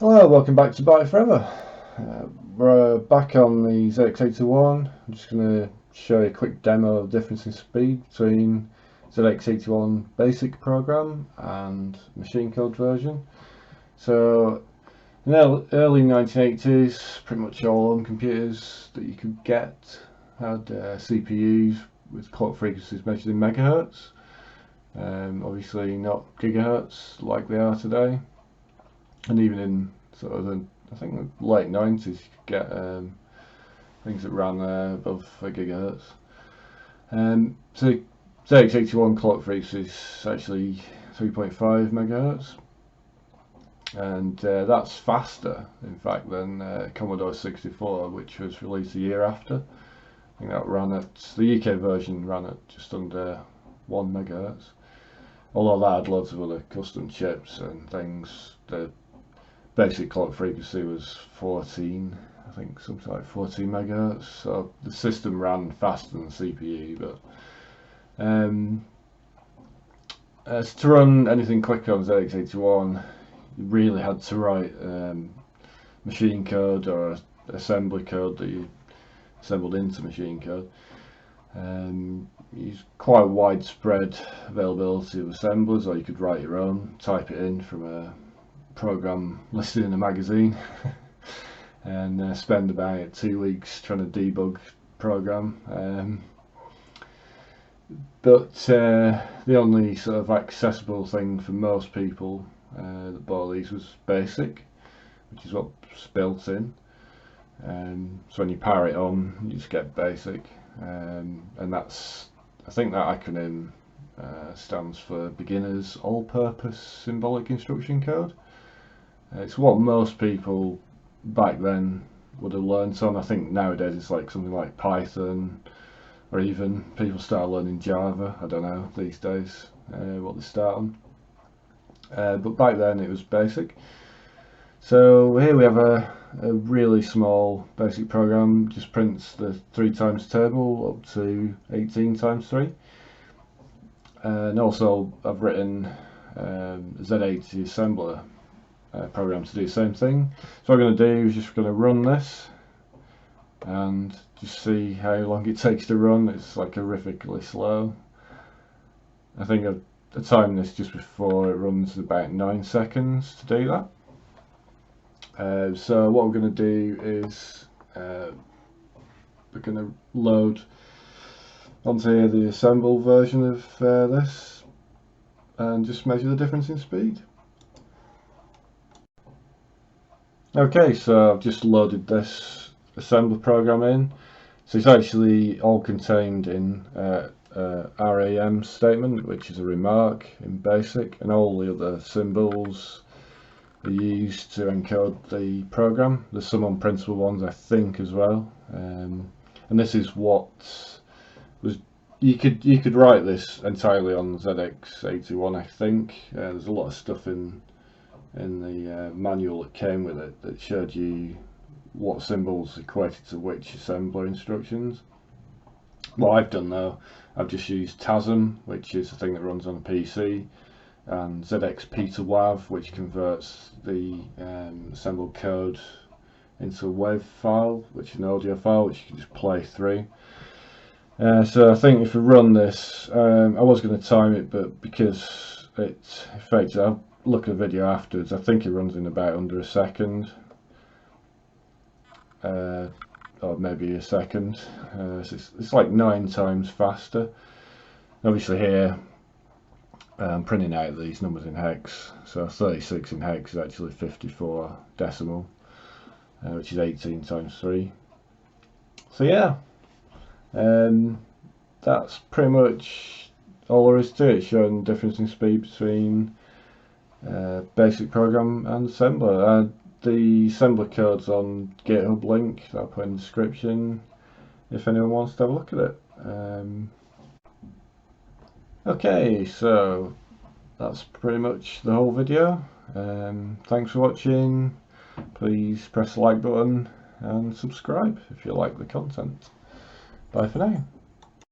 Hello, welcome back to Byte Forever. We're back on the ZX81. I'm just going to show you a quick demo of the difference in speed between ZX81 BASIC program and machine code version. So in the early 1980s, pretty much all home computers that you could get had CPUs with clock frequencies measured in megahertz. Obviously not gigahertz like they are today. And even in sort of I think the late 90s, you could get things that ran above a gigahertz. So ZX81 clock frequency is actually 3.5 megahertz, and that's faster, in fact, than Commodore 64, which was released a year after. I think that ran at the UK version ran at just under 1 megahertz. Although that had loads of other custom chips and things. The basic clock frequency was 14, I think something like 14 megahertz, so the system ran faster than the CPU, but to run anything quicker on ZX81 you really had to write machine code or assembly code that you assembled into machine code. Use quite widespread availability of assemblers, or you could write your own, type it in from a program listed in a magazine and spend about 2 weeks trying to debug program. But the only sort of accessible thing for most people that bought these was BASIC, which is what's built in. So when you power it on, you just get BASIC, and that's, I think that acronym stands for Beginners All-purpose Symbolic Instruction Code. It's what most people back then would have learned on. I think nowadays it's like something like Python, or even people start learning Java. I don't know these days what they start on. But back then it was BASIC. So here we have a really small BASIC program, just prints the 3 times table up to 18 times 3. And also I've written Z80 assembler program to do the same thing. So what I'm going to do is just going to run this and just see how long it takes to run. It's like horrifically slow. I think I've timed this just before it runs about 9 seconds to do that. So what we're going to do is we're going to load onto here the assemble version of this and just measure the difference in speed. Okay, so I've just loaded this assembler program in. So it's actually all contained in RAM statement, which is a remark in BASIC, and all the other symbols are used to encode the program. There's some unprintable ones, I think, as well. And this is what was you could write this entirely on ZX81, I think. There's a lot of stuff in the manual that came with it that showed you what symbols equated to which assembler instructions. What I've done though, I've just used TASM, which is the thing that runs on a PC, and ZXP to WAV, which converts the assembled code into a WAV file, which is an audio file which you can just play through. So I think if we run this, I was going to time it, but because it affects, I'll look at a video afterwards, I think it runs in about under a second, or maybe a second. So it's like 9 times faster. Obviously here I'm printing out these numbers in hex, so 36 in hex is actually 54 decimal, which is 18 times 3. So yeah, that's pretty much all there is to it, showing the difference in speed between BASIC program and assembler. The assembler code's on GitHub link that I'll put in the description if anyone wants to have a look at it. Okay, so that's pretty much the whole video. Thanks for watching. Please press the like button and subscribe if you like the content. Bye for now.